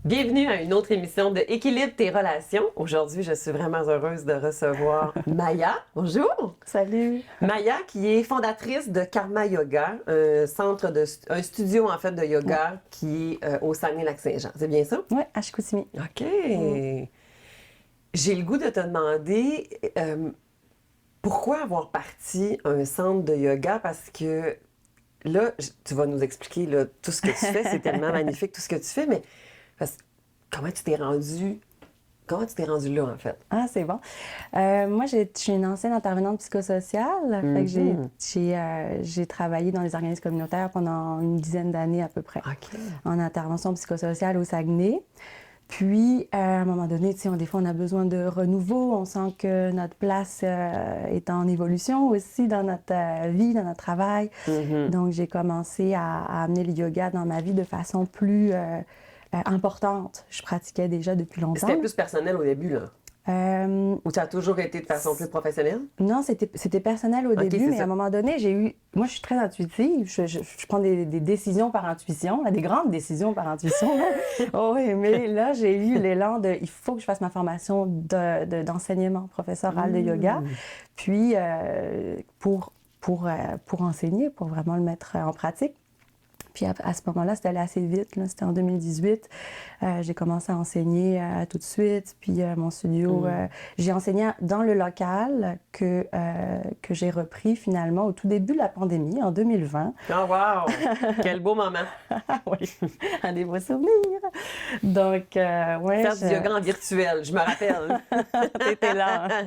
Bienvenue à une autre émission de Équilibre tes relations. Aujourd'hui, je suis vraiment heureuse de recevoir Maya. Bonjour! Salut! Maya, qui est fondatrice de Karma Yoga, un studio en fait de yoga qui est au Saguenay-Lac-Saint-Jean. C'est bien ça? Oui, à Chicoutimi. OK. J'ai le goût de te demander pourquoi avoir parti un centre de yoga? Parce que là, tu vas nous expliquer là, tout ce que tu fais. C'est tellement magnifique tout ce que tu fais, mais comment tu t'es rendu là, en fait? Ah, c'est bon. Moi, je suis une ancienne intervenante psychosociale. Fait que j'ai travaillé dans les organismes communautaires pendant une dizaine d'années à peu près, en intervention psychosociale au Saguenay. Puis, à un moment donné, des fois, on a besoin de renouveau. On sent que notre place est en évolution aussi dans notre vie, dans notre travail. Donc, j'ai commencé à amener le yoga dans ma vie de façon plus importante. Je pratiquais déjà depuis longtemps. C'était plus personnel au début, là? Ou ça a toujours été de façon plus professionnelle? Non, c'était personnel au début, mais à un moment donné, moi, je suis très intuitive. Je prends des décisions par intuition, des grandes décisions par intuition. Oh, oui, mais là, j'ai eu l'élan de... Il faut que je fasse ma formation d'enseignement professoral de yoga. Puis, pour enseigner, pour vraiment le mettre en pratique. Puis à ce moment-là, c'était allé assez vite. C'était en 2018. J'ai commencé à enseigner tout de suite. Puis mon studio, j'ai enseigné dans le local que j'ai repris finalement au tout début de la pandémie, en 2020. Oh wow! Quel beau moment! Oui, un des beaux souvenirs. Donc, ouais. Faire du yoga en virtuel, je me rappelle. T'étais là.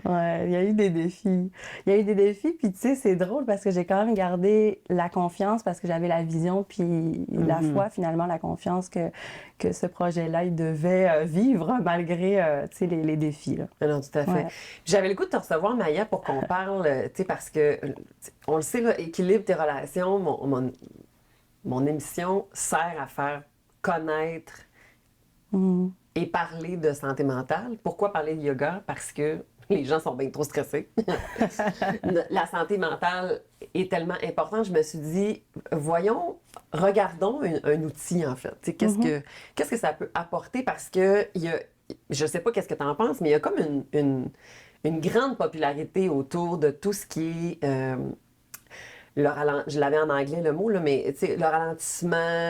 Ouais, il y a eu des défis. Puis tu sais, c'est drôle parce que j'ai quand même gardé la confiance parce que j'avais la vision puis la foi, finalement, la confiance que ce projet-là, il devait vivre malgré, tu sais, les défis, là. Non, tout à fait. Ouais. J'avais le goût de te recevoir, Maya, pour qu'on parle, tu sais, parce que, on le sait, là, Équilibre tes relations, mon émission sert à faire connaître et parler de santé mentale. Pourquoi parler de yoga? Parce que les gens sont bien trop stressés. La santé mentale est tellement importante. Je me suis dit, regardons un outil, en fait. Qu'est-ce que ça peut apporter? Parce que je ne sais pas qu'est-ce que tu en penses, mais il y a comme une grande popularité autour de tout ce qui est... je l'avais en anglais le mot, là, mais le ralentissement,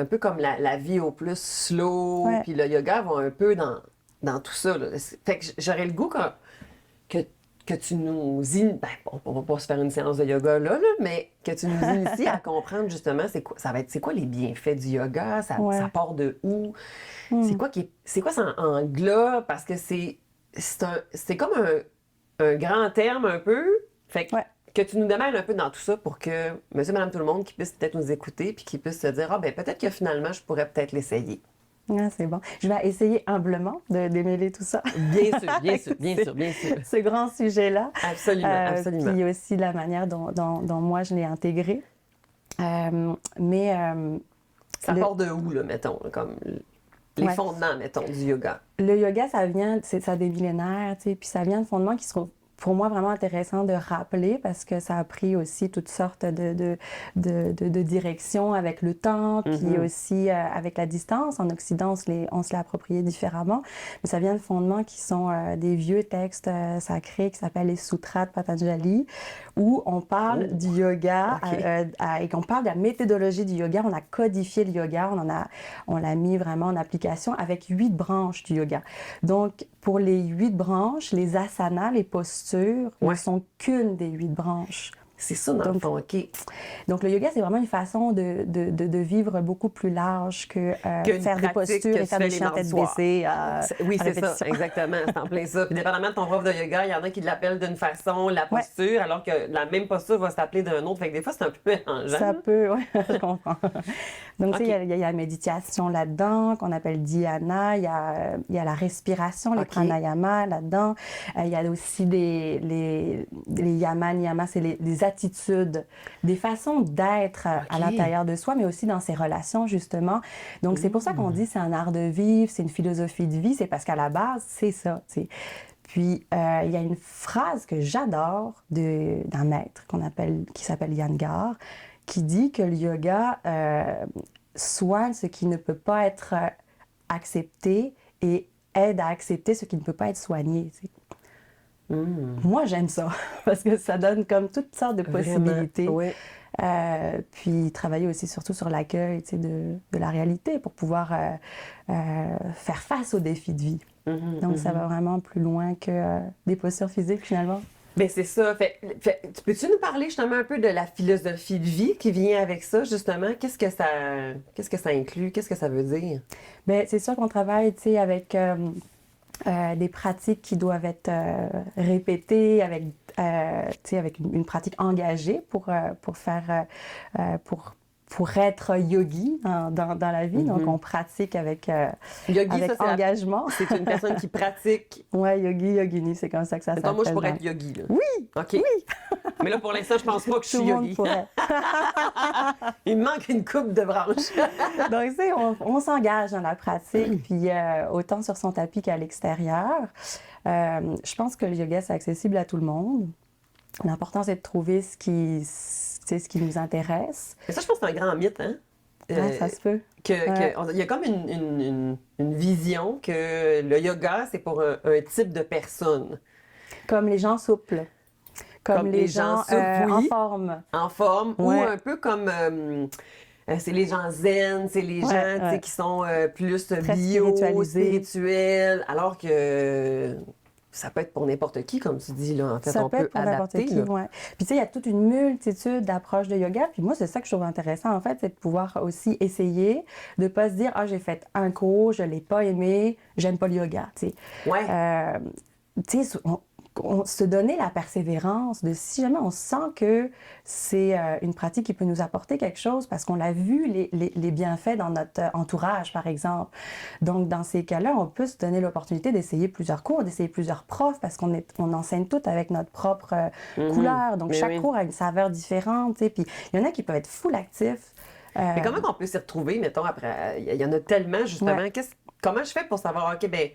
un peu comme la vie au plus slow, puis le yoga va un peu dans tout ça. Là. Fait que j'aurais le goût que tu nous... on va pas se faire une séance de yoga là, mais que tu nous inities à comprendre justement c'est quoi les bienfaits du yoga, ça part de où, c'est quoi ça englobe, parce que c'est comme un grand terme un peu, fait que tu nous démêles un peu dans tout ça pour que monsieur, madame, tout le monde qui puisse peut-être nous écouter puis qui puisse se dire, peut-être que finalement, je pourrais peut-être l'essayer. Ah, c'est bon. Je vais essayer humblement de démêler tout ça. Bien sûr. Ce grand sujet-là. Absolument. Puis aussi la manière dont moi, je l'ai intégré. Ça part de où, là, mettons, comme les fondements, mettons, du yoga? Le yoga, ça a des millénaires, tu sais, puis ça vient de fondements qui sont pour moi vraiment intéressant de rappeler parce que ça a pris aussi toutes sortes de directions avec le temps, puis aussi avec la distance. En Occident, on se l'a approprié différemment, mais ça vient de fondements qui sont des vieux textes sacrés qui s'appellent les Sutras de Patanjali, où on parle du yoga et qu'on parle de la méthodologie du yoga. On a codifié le yoga, on l'a mis vraiment en application avec 8 branches du yoga. Donc, pour les 8 branches, les asanas, les postures, ne sont qu'une des 8 branches. C'est ça, dans le fond, OK. Donc, le yoga, c'est vraiment une façon de vivre beaucoup plus large que faire des postures et faire des chiens tête baissée. Oui, c'est ça, exactement. C'est en plein ça. Puis, dépendamment de ton prof de yoga, il y en a qui l'appellent d'une façon, la posture, alors que la même posture va s'appeler d'un autre. Fait que des fois, c'est un peu mélangeant. Ça peut, oui, je comprends. Donc, tu sais, il y a la méditation là-dedans, qu'on appelle dhyana. Il y a la respiration, les pranayamas là-dedans. Il y a aussi les yamas, niyamas, c'est les attitudes, des façons d'être à l'intérieur de soi, mais aussi dans ses relations, justement. Donc, c'est pour ça qu'on dit c'est un art de vivre, c'est une philosophie de vie, c'est parce qu'à la base, c'est ça, t'sais. Puis, il y a une phrase que j'adore d'un maître qui s'appelle Iyengar, qui dit que le yoga, soigne ce qui ne peut pas être accepté et aide à accepter ce qui ne peut pas être soigné. Tu sais. Moi, j'aime ça, parce que ça donne comme toutes sortes de possibilités. Oui. Puis travailler aussi surtout sur l'accueil, tu sais, de la réalité pour pouvoir faire face aux défis de vie. Donc, ça va vraiment plus loin que des postures physiques, finalement. Bien, c'est ça. Peux-tu nous parler justement un peu de la philosophie de vie qui vient avec ça, justement? Qu'est-ce que ça inclut? Qu'est-ce que ça veut dire? Bien, c'est sûr qu'on travaille, tu sais, avec des pratiques qui doivent être répétées, avec, tu sais, avec une pratique engagée pour être yogi dans la vie. Donc, on pratique avec, Yogi, avec ça, engagement. C'est une personne qui pratique. Oui, yogi, yogini, c'est comme ça que ça s'appelle. Moi, je pourrais être yogi, là. Oui! OK. Oui! Mais là, pour l'instant, je pense pas que je suis Tout le monde yogi. pourrait. Il me manque une coupe de branches. Donc, tu sais, on s'engage dans la pratique, puis autant sur son tapis qu'à l'extérieur. Je pense que le yoga, c'est accessible à tout le monde. L'important, c'est de trouver ce qui nous intéresse. Mais ça, je pense que c'est un grand mythe, hein? Ça se peut. Il y a comme une vision que le yoga, c'est pour un type de personne. Comme les gens souples. Comme les gens souples, en oui. forme. En forme. Ouais. Ou un peu comme... c'est les gens zen, c'est les gens tu sais, qui sont plus Très bio, spiritualisés. spirituels, alors que ça peut être pour n'importe qui, comme tu dis, là. En fait, Ça on peut être pour n'importe adapter. qui, ouais. Puis tu sais, il y a toute une multitude d'approches de yoga. Puis moi, c'est ça que je trouve intéressant, en fait, c'est de pouvoir aussi essayer, de ne pas se dire « Ah, j'ai fait un cours, je ne l'ai pas aimé, j'aime pas le yoga », tu sais. Ouais. Tu sais, on se donner la persévérance de si jamais on sent que c'est une pratique qui peut nous apporter quelque chose parce qu'on l'a vu les bienfaits dans notre entourage, par exemple. Donc, dans ces cas-là, on peut se donner l'opportunité d'essayer plusieurs cours, d'essayer plusieurs profs parce qu'on enseigne tout avec notre propre couleur. Donc, Mais chaque oui. cours a une saveur différente. Tu sais. Puis, il y en a qui peuvent être full actifs. Mais comment on peut s'y retrouver, mettons, après? Il y en a tellement, justement. Ouais. Comment je fais pour savoir, OK, ben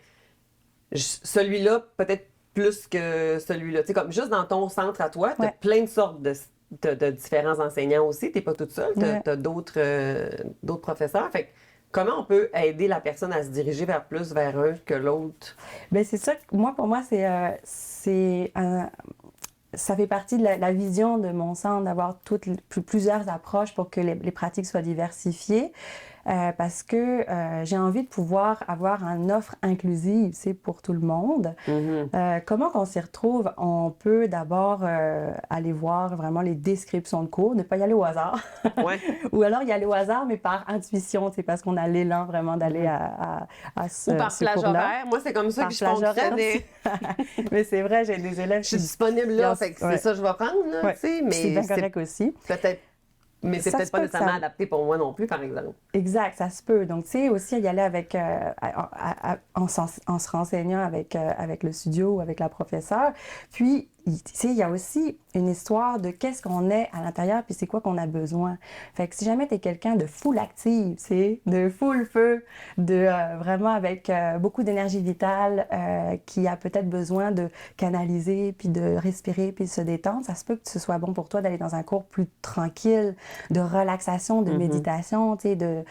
celui-là, peut-être plus que celui-là. Tu sais, comme juste dans ton centre à toi, tu as plein de sortes de différents enseignants aussi. Tu n'es pas toute seule, tu as d'autres professeurs. Fait que comment on peut aider la personne à se diriger vers un que l'autre? Bien, c'est ça. Pour moi, ça fait partie de la vision de mon centre d'avoir plusieurs approches pour que les pratiques soient diversifiées. Parce que j'ai envie de pouvoir avoir une offre inclusive, c'est pour tout le monde. Comment qu'on s'y retrouve? On peut d'abord aller voir vraiment les descriptions de cours, ne pas y aller au hasard. Ouais. Ou alors y aller au hasard, mais par intuition, c'est parce qu'on a l'élan vraiment d'aller à ce Ou par ce plage cours-là. horaire. Moi, c'est comme ça que je fonctionnais. Mais c'est vrai, j'ai des élèves Je suis disponible là, fait que c'est ça que je vais prendre, là, tu sais. Mais c'est bien correct aussi. peut-être... Mais c'est Ça peut-être se pas peut nécessairement que ça- adapté pour moi non plus, par exemple. Exact, ça se peut. Donc, tu sais, aussi y aller avec, en se renseignant avec le studio ou avec la professeure. Puis, tu sais, il y a aussi une histoire de qu'est-ce qu'on est à l'intérieur, puis c'est quoi qu'on a besoin. Fait que si jamais tu es quelqu'un de full active, tu sais, de full feu, de vraiment avec beaucoup d'énergie vitale, qui a peut-être besoin de canaliser, puis de respirer, puis de se détendre, ça se peut que ce soit bon pour toi d'aller dans un cours plus tranquille, de relaxation, de méditation, tu sais,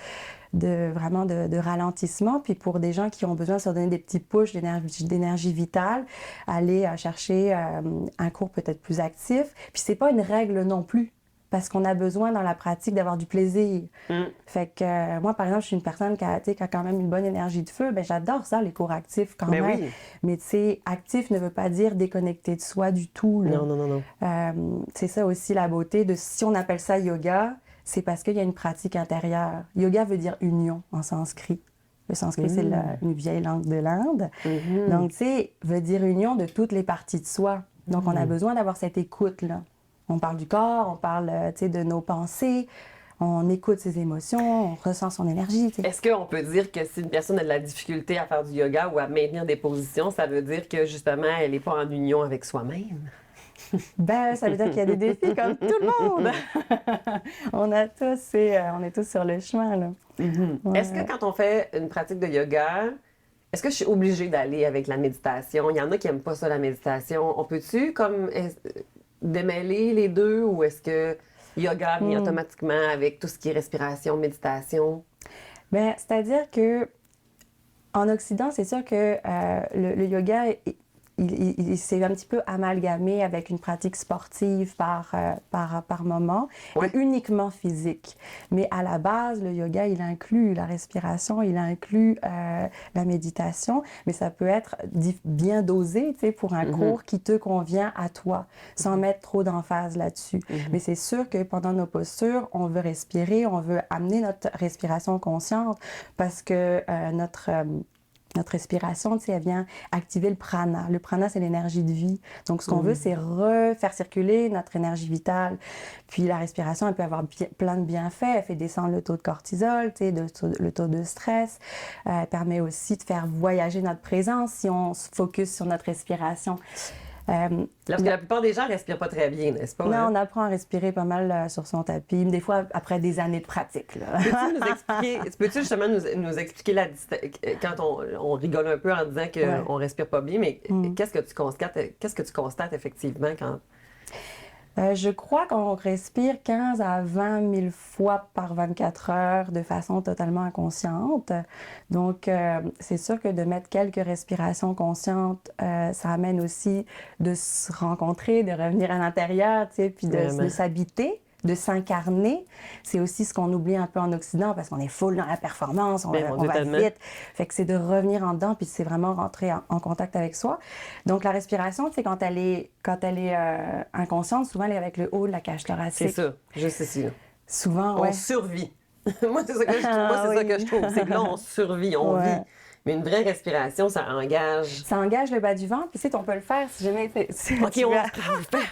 vraiment de ralentissement. Puis pour des gens qui ont besoin de se donner des petits pushs d'énergie vitale, aller chercher un cours peut-être plus actif. Puis c'est pas une règle non plus, parce qu'on a besoin dans la pratique d'avoir du plaisir. Fait que moi, par exemple, je suis une personne qui a quand même une bonne énergie de feu. Bien, j'adore ça, les cours actifs quand Ben même. oui. Mais tu sais, actif ne veut pas dire déconnecté de soi du tout, là. Non. C'est ça aussi la beauté de si on appelle ça yoga, c'est parce qu'il y a une pratique intérieure. Yoga veut dire union en sanskrit. Le sanskrit, c'est une vieille langue de l'Inde. Donc, tu sais, veut dire union de toutes les parties de soi. Donc, on a besoin d'avoir cette écoute-là. On parle du corps, on parle, tu sais, de nos pensées, on écoute ses émotions, on ressent son énergie, tu sais. Est-ce qu'on peut dire que si une personne a de la difficulté à faire du yoga ou à maintenir des positions, ça veut dire que justement, elle n'est pas en union avec soi-même? Ben, ça veut dire qu'il y a des défis comme tout le monde. On est tous sur le chemin, là. Ouais. Est-ce que quand on fait une pratique de yoga, est-ce que je suis obligée d'aller avec la méditation? Il y en a qui n'aiment pas ça, la méditation. On peut-tu comme démêler les deux ou est-ce que yoga vient automatiquement avec tout ce qui est respiration, méditation? Bien, c'est-à-dire que en Occident, c'est sûr que le yoga, il s'est un petit peu amalgamé avec une pratique sportive par moment, Ouais. et uniquement physique. Mais à la base, le yoga, il inclut la respiration, il inclut la méditation, mais ça peut être bien dosé, tu sais, pour un cours qui te convient à toi, sans mettre trop d'emphase là-dessus. Mais c'est sûr que pendant nos postures, on veut respirer, on veut amener notre respiration consciente parce que notre respiration, tu sais, elle vient activer le prana. Le prana, c'est l'énergie de vie. Donc, ce qu'on veut, c'est refaire circuler notre énergie vitale. Puis, la respiration, elle peut avoir plein de bienfaits. Elle fait descendre le taux de cortisol, tu sais, le taux de stress. Elle permet aussi de faire voyager notre présence si on se focus sur notre respiration. Parce que la plupart des gens ne respirent pas très bien, n'est-ce pas? Non, hein? on apprend à respirer pas mal sur son tapis, des fois après des années de pratique. Là. Peux-tu justement nous expliquer quand on rigole un peu en disant qu'on ne respire pas bien, mais qu'est-ce que tu constates effectivement quand... Je crois qu'on respire 15 à 20 000 fois par 24 heures de façon totalement inconsciente. Donc, c'est sûr que de mettre quelques respirations conscientes, ça amène aussi de se rencontrer, de revenir à l'intérieur, tu sais, puis de s'habiter, de s'incarner. C'est aussi ce qu'on oublie un peu en Occident parce qu'on est full dans la performance, on va vite. Fait que c'est de revenir en dedans puis c'est vraiment rentrer en contact avec soi. Donc la respiration, c'est quand elle est inconsciente, souvent elle est avec le haut de la cage thoracique. C'est ça, juste ici. Là. Souvent, on survit. Moi, c'est ça que je trouve. C'est que là, on survit, on vit. Mais une vraie respiration, ça engage. Ça engage le bas du ventre. Puis, tu sais, on peut le faire si jamais. OK,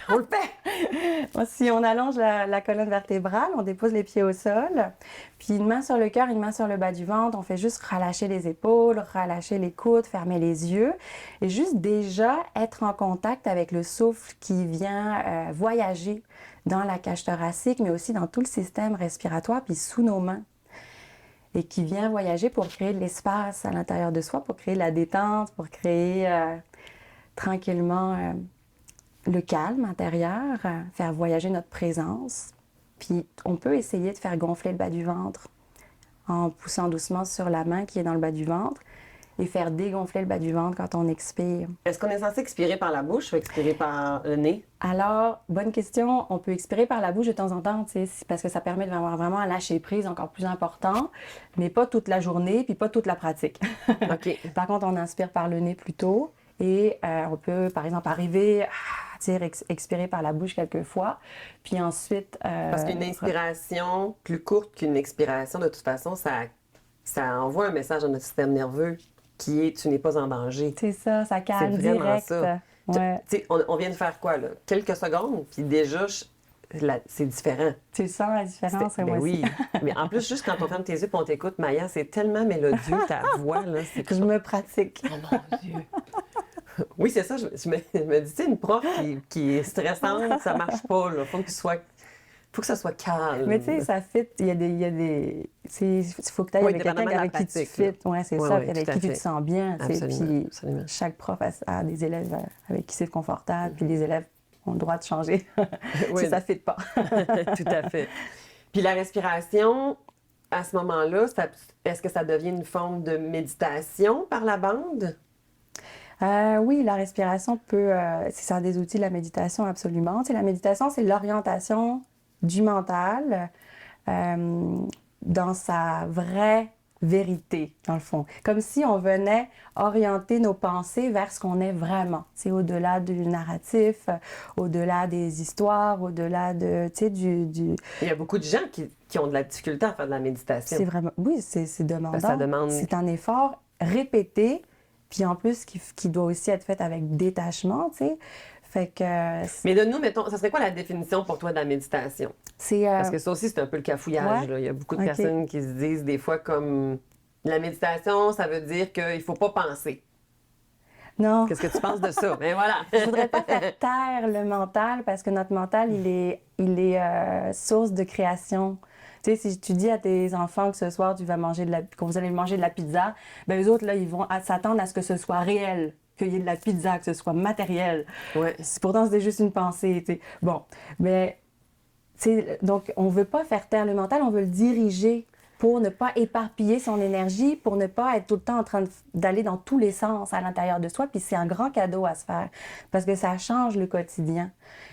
on le fait. Si on allonge la colonne vertébrale, on dépose les pieds au sol. Puis, une main sur le cœur, une main sur le bas du ventre. On fait juste relâcher les épaules, relâcher les coudes, fermer les yeux. Et juste déjà être en contact avec le souffle qui vient voyager dans la cage thoracique, mais aussi dans tout le système respiratoire, puis sous nos mains. Et qui vient voyager pour créer de l'espace à l'intérieur de soi, pour créer de la détente, pour créer tranquillement le calme intérieur, faire voyager notre présence. Puis on peut essayer de faire gonfler le bas du ventre en poussant doucement sur la main qui est dans le bas du ventre et faire dégonfler le bas du ventre quand on expire. Est-ce qu'on est censé expirer par la bouche ou expirer par le nez? Alors, bonne question. On peut expirer par la bouche de temps en temps, parce que ça permet d'avoir vraiment un lâcher-prise encore plus important, mais pas toute la journée, puis pas toute la pratique. OK. Par contre, on inspire par le nez plutôt et on peut, par exemple, arriver à expirer par la bouche quelques fois, puis ensuite... Parce qu'une inspiration plus courte qu'une expiration, de toute façon, ça envoie un message à notre système nerveux qui est « tu n'es pas en danger ». C'est ça, ça calme direct. direct. Ça. Ouais. On vient de faire quoi, là? Quelques secondes, puis déjà, c'est différent. Tu sens la différence, moi oui. aussi. Mais en plus, juste quand on ferme tes yeux et on t'écoute, Maya, c'est tellement mélodieux, ta voix, là. Je me pratique. Oh mon Dieu! Oui, c'est ça. Je me dis, tu sais, une prof qui est stressante, ça marche pas, là. Faut que ça soit calme. Mais tu sais, ça fit. Il y a des... Il faut que tu ailles avec quelqu'un avec qui tu fit. Oui, c'est ça. Puis avec qui tu te sens bien. Puis chaque prof a des élèves avec qui c'est confortable. Puis les élèves ont le droit de changer si ça ne fit pas. Tout à fait. Puis la respiration, à ce moment-là, est-ce que ça devient une forme de méditation par la bande? Oui, la respiration peut... c'est un des outils de la méditation, absolument. Tu sais, la méditation, c'est l'orientation du mental dans sa vraie vérité, dans le fond. Comme si on venait orienter nos pensées vers ce qu'on est vraiment. C'est au-delà du narratif, au-delà des histoires, au-delà de, tu sais, du... Il y a beaucoup de gens qui ont de la difficulté à faire de la méditation. C'est vraiment... Oui, c'est demandant. Ça demande... C'est un effort répété, puis en plus qui doit aussi être fait avec détachement, tu sais. Fait que... Mais de nous, mettons, ça serait quoi la définition pour toi de la méditation? Parce que ça aussi, c'est un peu le cafouillage. Là. Il y a beaucoup de personnes qui se disent des fois comme la méditation, ça veut dire qu'il ne faut pas penser. Non. Qu'est-ce que tu penses de ça? Mais voilà. Je voudrais pas faire taire le mental parce que notre mental, il est source de création. Tu sais, si tu dis à tes enfants que ce soir, que vous allez manger de la pizza, ben eux autres, là, ils vont s'attendre à ce que ce soit réel. Qu'il y ait de la pizza, que ce soit matériel. Ouais. Pourtant, c'était juste une pensée, tu sais. Bon, mais Donc, on ne veut pas faire taire le mental, on veut le diriger pour ne pas éparpiller son énergie, pour ne pas être tout le temps en train d'aller dans tous les sens à l'intérieur de soi. Puis c'est un grand cadeau à se faire parce que ça change le quotidien.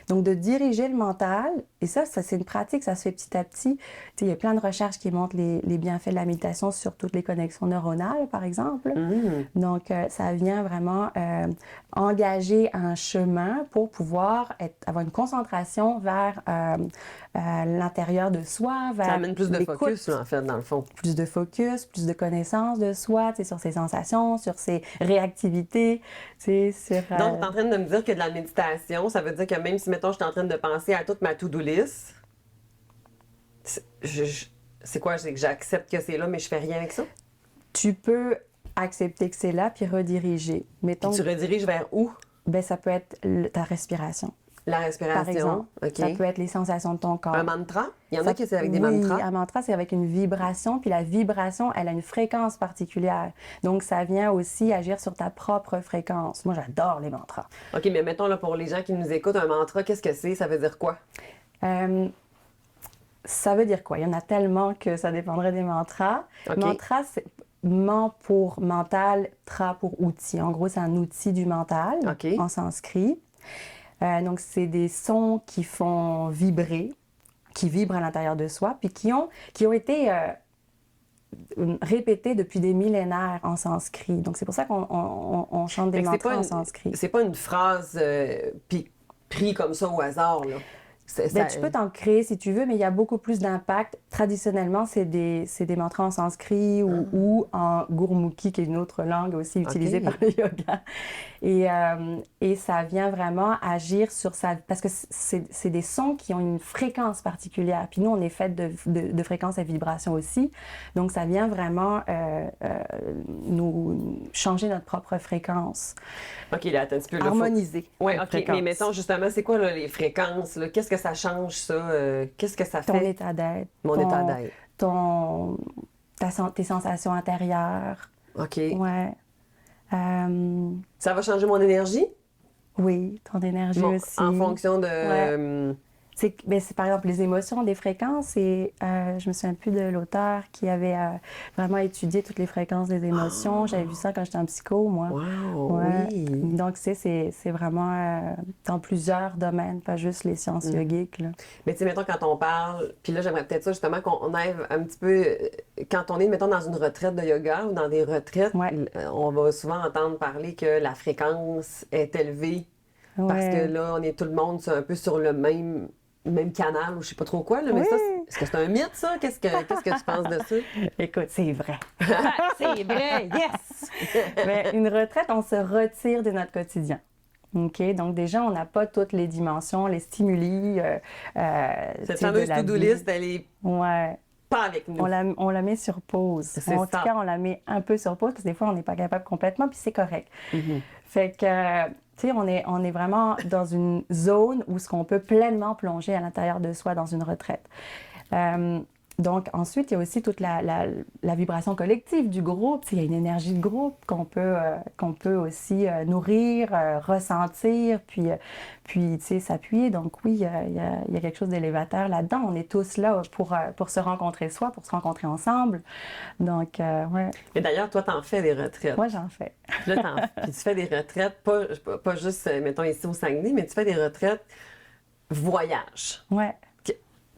Donc, de diriger le mental, et ça c'est une pratique, ça se fait petit à petit. Il y a plein de recherches qui montrent les bienfaits de la méditation sur toutes les connexions neuronales, par exemple. Donc, ça vient vraiment engager un chemin pour pouvoir avoir une concentration vers l'intérieur de soi, vers ça amène plus de focus, là, en fait, dans le fond. Plus de focus, plus de connaissance de soi, sur ses sensations, sur ses réactivités. Donc, tu es en train de me dire que de la méditation, ça veut dire que même si, mettons, je suis en train de penser à toute ma to-do list, c'est quoi? C'est que j'accepte que c'est là, mais je fais rien avec ça? Tu peux accepter que c'est là, puis rediriger. Mettons, tu rediriges vers où? Ben, ça peut être ta respiration. La respiration, par exemple. OK. Ça peut être les sensations de ton corps. Un mantra? Il y en a qui c'est avec des oui, mantras. Un mantra, c'est avec une vibration, puis la vibration, elle a une fréquence particulière. Donc, ça vient aussi agir sur ta propre fréquence. Moi, j'adore les mantras. OK, mais mettons, là, pour les gens qui nous écoutent, un mantra, qu'est-ce que c'est? Ça veut dire quoi? Ça veut dire quoi? Il y en a tellement que ça dépendrait des mantras. Okay. Mantra, c'est man pour mental, tra pour outil. En gros, c'est un outil du mental en sanskrit. Donc, c'est des sons qui font vibrer, qui vibrent à l'intérieur de soi, puis qui ont été répétés depuis des millénaires en sanskrit. Donc, c'est pour ça qu'on chante des mantras en sanskrit. C'est pas une phrase prise comme ça au hasard, là. Tu peux t'en créer si tu veux, mais il y a beaucoup plus d'impact. Traditionnellement, c'est des mantras en sanskrit ou en gurmukhi, qui est une autre langue aussi utilisée par le yoga. Et ça vient vraiment agir sur ça, parce que c'est des sons qui ont une fréquence particulière. Puis nous, on est fait de fréquences et vibrations aussi. Donc, ça vient vraiment nous changer notre propre fréquence. OK, là, attends un petit peu. Harmoniser. Oui, OK. Mais mettons, justement, c'est quoi là, les fréquences? Qu'est-ce que ça change, ça? Qu'est-ce que ça fait? Ton état d'être. Mon état d'être. Tes sensations intérieures. OK. Ouais. Ça va changer mon énergie? Oui, ton énergie aussi. En fonction de... Ouais. C'est par exemple les émotions, des fréquences. Et je me souviens plus de l'auteur qui avait vraiment étudié toutes les fréquences des émotions. J'avais vu ça quand j'étais en psycho, moi. Wow, ouais. oui. Donc, c'est vraiment dans plusieurs domaines, pas juste les sciences yogiques. Là. Mais tu sais, mettons, quand on parle, puis là, j'aimerais peut-être ça, justement, qu'on aille un petit peu... Quand on est, mettons, dans une retraite de yoga ou dans des retraites, on va souvent entendre parler que la fréquence est élevée. Parce que là, on est tout le monde un peu sur le même canal ou je sais pas trop quoi. Là, mais ça, est-ce que c'est un mythe, ça? Qu'est-ce que tu penses de ça? Écoute, c'est vrai. C'est vrai, yes! Mais une retraite, on se retire de notre quotidien. OK? Donc, déjà, on n'a pas toutes les dimensions, les stimuli. Cette fameuse to-do list, elle est pas avec nous. On la met sur pause. En tout cas, on la met un peu sur pause parce que des fois, on n'est pas capable complètement, puis c'est correct. Fait que... Tu sais, on est vraiment dans une zone où ce qu'on peut pleinement plonger à l'intérieur de soi dans une retraite. Donc, ensuite, il y a aussi toute la vibration collective du groupe. Il y a une énergie de groupe qu'on peut aussi nourrir, ressentir, puis tu sais, s'appuyer. Donc, oui, il y a quelque chose d'élévateur là-dedans. On est tous là pour se rencontrer soi, pour se rencontrer ensemble. Donc, ouais. Mais d'ailleurs, toi, t'en fais des retraites. Moi, j'en fais. Là, puis tu fais des retraites, pas juste, mettons, ici au Saguenay, mais tu fais des retraites voyage. Ouais.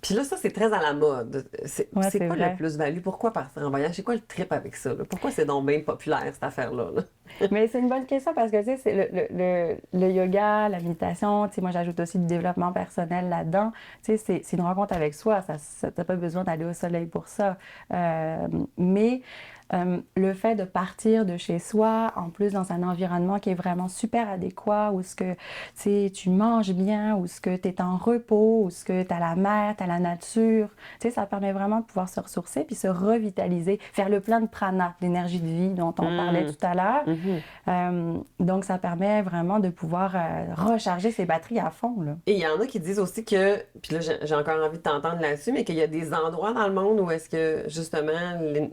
Puis là, ça, c'est très à la mode. C'est quoi vrai. le plus-value? Pourquoi partir en voyage? C'est quoi le trip avec ça? Là? Pourquoi c'est donc bien populaire, cette affaire-là? Là? Mais c'est une bonne question parce que, tu sais, le yoga, la méditation, tu sais, moi, j'ajoute aussi du développement personnel là-dedans. Tu sais, c'est une rencontre avec soi. T'as pas besoin d'aller au soleil pour ça. Mais le fait de partir de chez soi, en plus dans un environnement qui est vraiment super adéquat, où ce que tu manges bien, où ce que tu es en repos, où ce que tu as la mer, tu as la nature, ça permet vraiment de pouvoir se ressourcer puis se revitaliser, faire le plein de prana, l'énergie de vie dont on parlait tout à l'heure. Donc, ça permet vraiment de pouvoir recharger ses batteries à fond, là. Et il y en a qui disent aussi que, puis là j'ai encore envie de t'entendre là-dessus, mais qu'il y a des endroits dans le monde où est-ce que justement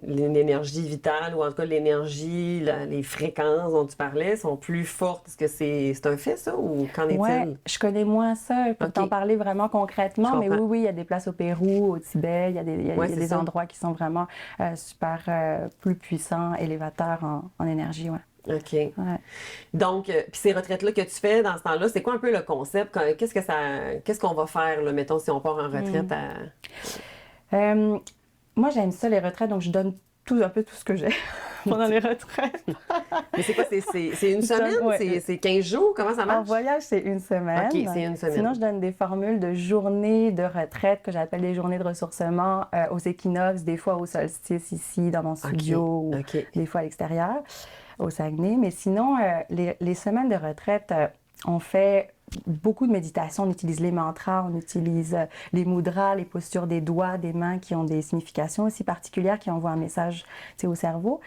l'énergie vitale, ou en tout cas l'énergie, les fréquences dont tu parlais sont plus fortes. Est-ce que c'est un fait ça, ou qu'en est-il? Ouais, je connais moins ça pour t'en parler vraiment concrètement, mais oui, il y a des places au Pérou, au Tibet, il y a des endroits qui sont vraiment super plus puissants, élévateurs en énergie, ouais. OK. Ouais. Donc, puis ces retraites-là que tu fais dans ce temps-là, c'est quoi un peu le concept? Qu'est-ce qu'on va faire, là, mettons, si on part en retraite Moi, j'aime ça, les retraites, donc je donne un peu tout ce que j'ai pendant les retraites. Mais c'est quoi? C'est une semaine? Ouais. C'est 15 jours? Comment ça marche? En voyage, c'est une semaine. OK, c'est une semaine. Sinon, je donne des formules de journées de retraite que j'appelle des journées de ressourcement aux équinoxes, des fois au solstice ici dans mon studio, ou des fois à l'extérieur, au Saguenay. Mais sinon, les semaines de retraite, on fait beaucoup de méditation, on utilise les mantras, on utilise les mudras, les postures des doigts, des mains qui ont des significations aussi particulières, qui envoient un message au cerveau.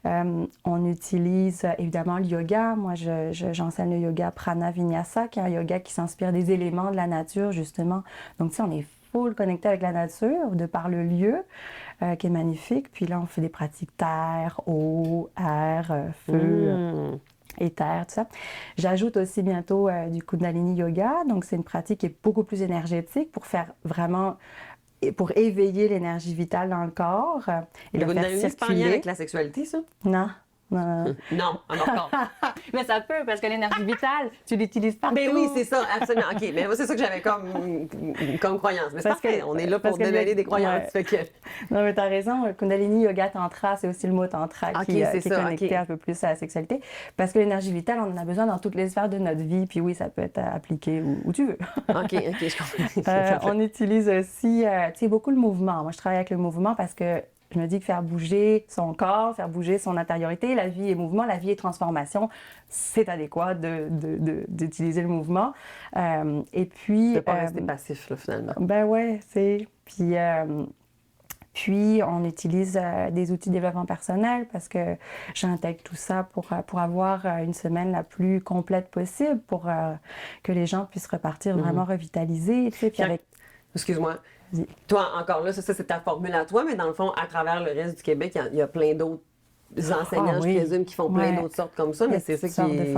On utilise évidemment le yoga. Moi, j'enseigne le yoga Prana Vinyasa, qui est un yoga qui s'inspire des éléments de la nature, justement. Donc, tu sais, on est full connecté avec la nature, de par le lieu, qui est magnifique. Puis là, on fait des pratiques terre, eau, air, feu. Éther, tout ça. J'ajoute aussi bientôt du Kundalini Yoga. Donc, c'est une pratique qui est beaucoup plus énergétique pour faire vraiment, pour éveiller l'énergie vitale dans le corps et le le faire Kundalini, c'est pas en lien avec la sexualité, ça? Non. Non, encore. Mais ça peut, parce que l'énergie vitale, tu l'utilises partout. Ben oui, c'est ça, absolument. OK, mais moi, c'est ça que j'avais comme croyance. Mais c'est parfait, on est là pour démêler des croyances. Ouais. Fait que... Non, mais t'as raison. Kundalini Yoga Tantra, c'est aussi le mot Tantra qui est connecté un peu plus à la sexualité. Parce que l'énergie vitale, on en a besoin dans toutes les sphères de notre vie. Puis oui, ça peut être appliqué où tu veux. OK, je comprends. On utilise aussi, tu sais, beaucoup le mouvement. Moi, je travaille avec le mouvement parce que je me dis que faire bouger son corps, faire bouger son intériorité, la vie est mouvement, la vie est transformation, c'est adéquat d'utiliser le mouvement. Et puis... De ne pas rester passif, là, finalement. Ben ouais, c'est... Puis, on utilise des outils de développement personnel parce que j'intègre tout ça pour avoir une semaine la plus complète possible, pour que les gens puissent repartir vraiment revitalisés. Tu sais, puis avec... Excuse-moi. Toi, encore là, ça c'est ta formule à toi, mais dans le fond, à travers le reste du Québec, il y a plein d'autres enseignants, je présume, qui font plein d'autres sortes comme ça, mais c'est ça qui est...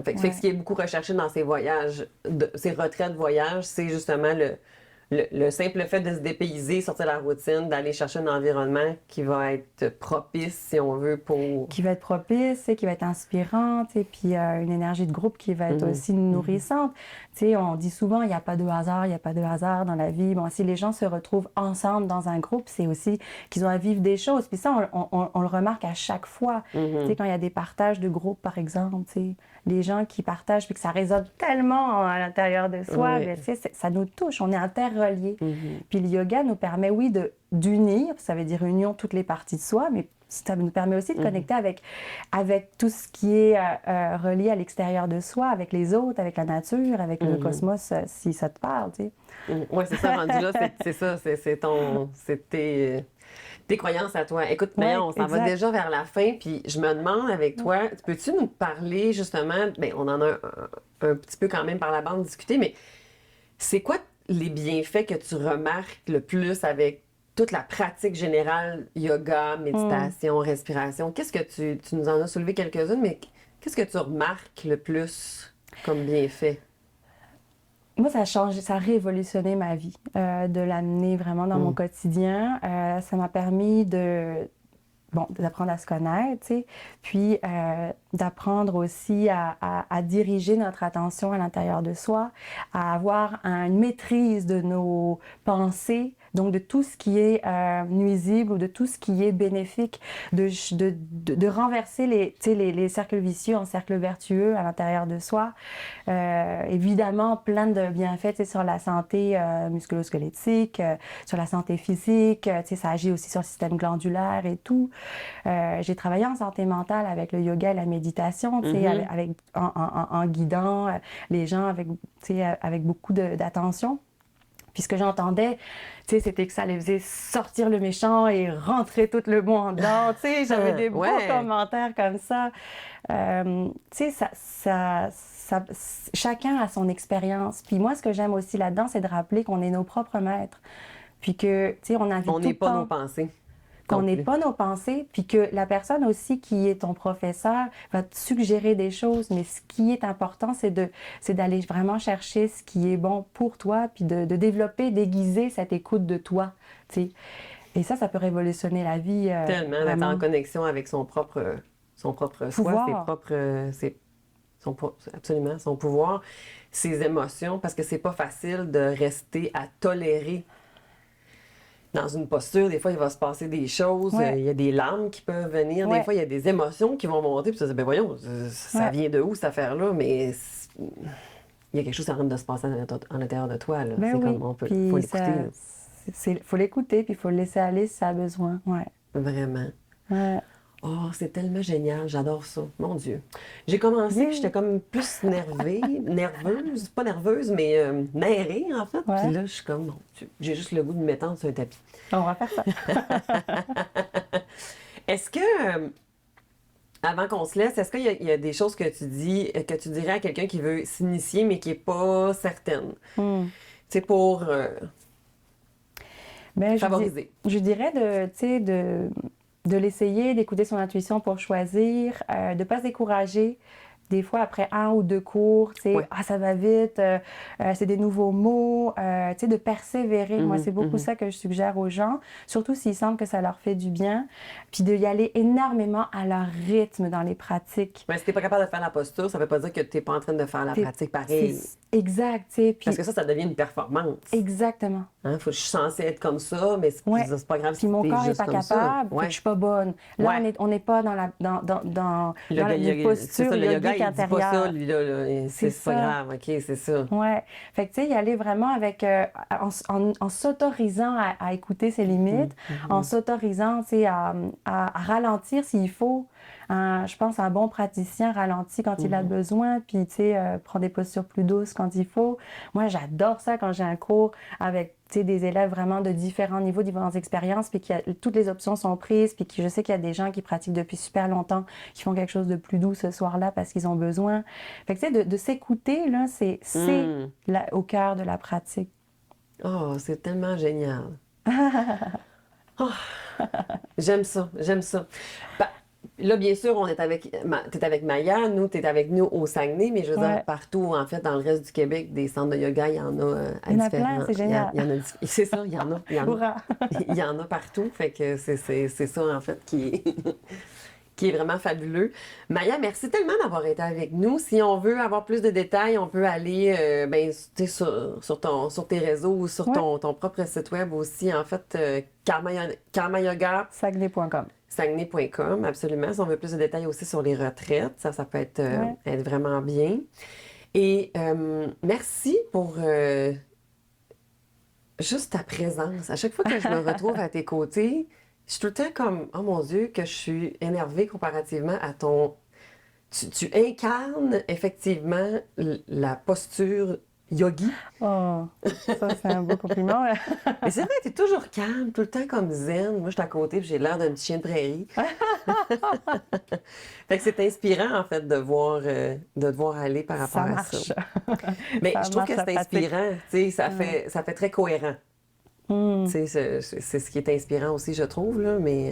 Fait que ce qui est beaucoup recherché dans ces voyages, ces retraites voyages, c'est justement le simple fait de se dépayser, sortir de la routine, d'aller chercher un environnement qui va être propice, si on veut, pour... Qui va être propice, qui va être inspirante, et puis une énergie de groupe qui va être aussi nourrissante. Tu sais, on dit souvent, il n'y a pas de hasard, il n'y a pas de hasard dans la vie. Bon, si les gens se retrouvent ensemble dans un groupe, c'est aussi qu'ils ont à vivre des choses. Puis ça, on le remarque à chaque fois. Tu sais, quand il y a des partages de groupe, par exemple, tu sais, les gens qui partagent, puis que ça résonne tellement à l'intérieur de soi, bien, tu sais, ça nous touche, on est interreliés. Puis le yoga nous permet, oui, d'unir, ça veut dire union toutes les parties de soi, mais ça nous permet aussi de connecter avec tout ce qui est relié à l'extérieur de soi, avec les autres, avec la nature, avec le cosmos, si ça te parle, tu sais. Oui, c'est ça, rendu là, c'est ça, c'est tes croyances à toi. Écoute, on s'en va déjà vers la fin, puis je me demande avec toi, peux-tu nous parler justement, bien, on en a un petit peu quand même par la bande discuté, mais c'est quoi les bienfaits que tu remarques le plus avec toute la pratique générale, yoga, méditation, respiration? Qu'est-ce que tu nous en as soulevé quelques-unes, mais qu'est-ce que tu remarques le plus comme bienfait? Moi, ça a changé, ça a révolutionné ma vie, de l'amener vraiment dans mon quotidien. Ça m'a permis d'apprendre à se connaître, tu sais, puis d'apprendre aussi à diriger notre attention à l'intérieur de soi, à avoir une maîtrise de nos pensées, donc de tout ce qui est nuisible ou de tout ce qui est bénéfique, de renverser les cercles vicieux en cercles vertueux à l'intérieur de soi. Évidemment, plein de bienfaits sur la santé musculo-squelettique, sur la santé physique, ça agit aussi sur le système glandulaire et tout. J'ai travaillé en santé mentale avec le yoga et la méditation, en guidant les gens avec beaucoup d'attention. Puis ce que j'entendais, tu sais, c'était que ça les faisait sortir le méchant et rentrer tout le monde dedans. Tu sais, j'avais des beaux commentaires comme ça. Tu sais, chacun a son expérience. Puis moi, ce que j'aime aussi là-dedans, c'est de rappeler qu'on est nos propres maîtres. Puis que, tu sais, on invite on n'est pas nos pensées. Qu'on n'est pas nos pensées, puis que la personne aussi qui est ton professeur va te suggérer des choses, mais ce qui est important, c'est d'aller vraiment chercher ce qui est bon pour toi, puis de développer, d'aiguiser cette écoute de toi, tu sais. Et ça peut révolutionner la vie. Tellement, d'être en connexion avec son propre pouvoir. Absolument, son pouvoir, ses émotions, parce que c'est pas facile de rester à tolérer dans une posture. Des fois, il va se passer des choses, il y a des larmes qui peuvent venir, des fois, il y a des émotions qui vont monter, puis tu te dis, ben voyons, ça vient de où cette affaire-là, mais il y a quelque chose qui est en train de se passer en l'intérieur de toi, là. Ben c'est oui. comme, faut l'écouter. Il faut l'écouter, puis il faut le laisser aller si ça a besoin, Vraiment. Ouais. Oh, c'est tellement génial, j'adore ça, mon Dieu. J'ai commencé, puis j'étais comme plus nerveuse, pas nerveuse, mais nervée en fait. Puis là, je suis comme, mon Dieu, j'ai juste le goût de m'étendre sur un tapis. On va faire ça. Est-ce que, avant qu'on se laisse, est-ce qu'il y a des choses que tu dirais à quelqu'un qui veut s'initier, mais qui n'est pas certaine? Tu sais, pour favoriser. Je dirais de l'essayer, d'écouter son intuition pour choisir, de ne pas se décourager. Des fois, après 1 ou 2 cours, tu sais, ça va vite, c'est des nouveaux mots, tu sais, de persévérer. Moi, c'est beaucoup ça que je suggère aux gens, surtout s'ils sentent que ça leur fait du bien, puis d'y aller énormément à leur rythme dans les pratiques. Mais si tu n'es pas capable de faire la posture, ça ne veut pas dire que tu n'es pas en train de faire la pratique pareil. Exact, tu sais. Parce que ça devient une performance. Exactement. Je suis censée être comme ça, mais c'est pas grave si puis mon corps n'est pas capable, puis je suis pas bonne. Là, on n'est pas dans la posture yogique intérieure. Pas ça, lui, là. C'est pas grave, OK, c'est ça. Ouais. Fait que, tu sais, y aller vraiment avec... en s'autorisant à écouter ses limites, en s'autorisant, tu sais, à ralentir s'il faut. Je pense un bon praticien ralentit quand il a besoin, puis, tu sais, prend des postures plus douces quand il faut. Moi, j'adore ça quand j'ai un cours avec des élèves vraiment de différents niveaux, différentes expériences, puis toutes les options sont prises, puis je sais qu'il y a des gens qui pratiquent depuis super longtemps, qui font quelque chose de plus doux ce soir-là parce qu'ils ont besoin. Fait que, tu sais, de s'écouter, là, c'est au cœur de la pratique. Oh, c'est tellement génial. Oh, j'aime ça. Là, bien sûr, t'es avec Maya, nous, t'es avec nous au Saguenay, mais je veux dire, partout, en fait, dans le reste du Québec, des centres de yoga, il y en a à différents... Il y en a plein, c'est génial. C'est ça, il y en a. Il y en a partout, fait que c'est ça, en fait, qui est vraiment fabuleux. Maya, merci tellement d'avoir été avec nous. Si on veut avoir plus de détails, on peut aller sur tes réseaux ou sur ton propre site web aussi, en fait, Karma Yoga. Saguenay.com, absolument. Si on veut plus de détails aussi sur les retraites, ça peut être vraiment bien. Et merci pour juste ta présence. À chaque fois que je me retrouve à tes côtés, je suis tout le temps comme, oh mon Dieu, que je suis énervée comparativement à ton... Tu incarnes effectivement la posture yogi. Oh, ça, c'est un beau compliment. Mais c'est vrai, t'es toujours calme, tout le temps comme zen. Moi, je suis à côté et j'ai l'air d'un petit chien de prairie. Fait que c'est inspirant, en fait, de te voir aller par rapport à ça. Mais je trouve que c'est inspirant, tu sais, ça fait très cohérent. Tu sais, c'est ce qui est inspirant aussi, je trouve, là, mais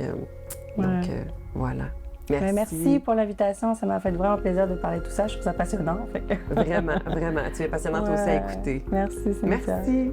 donc, voilà. Merci. Merci pour l'invitation. Ça m'a fait vraiment plaisir de parler de tout ça. Je trouve ça passionnant. Vraiment, vraiment. Tu es passionnante aussi à écouter. Merci, Cynthia. Merci.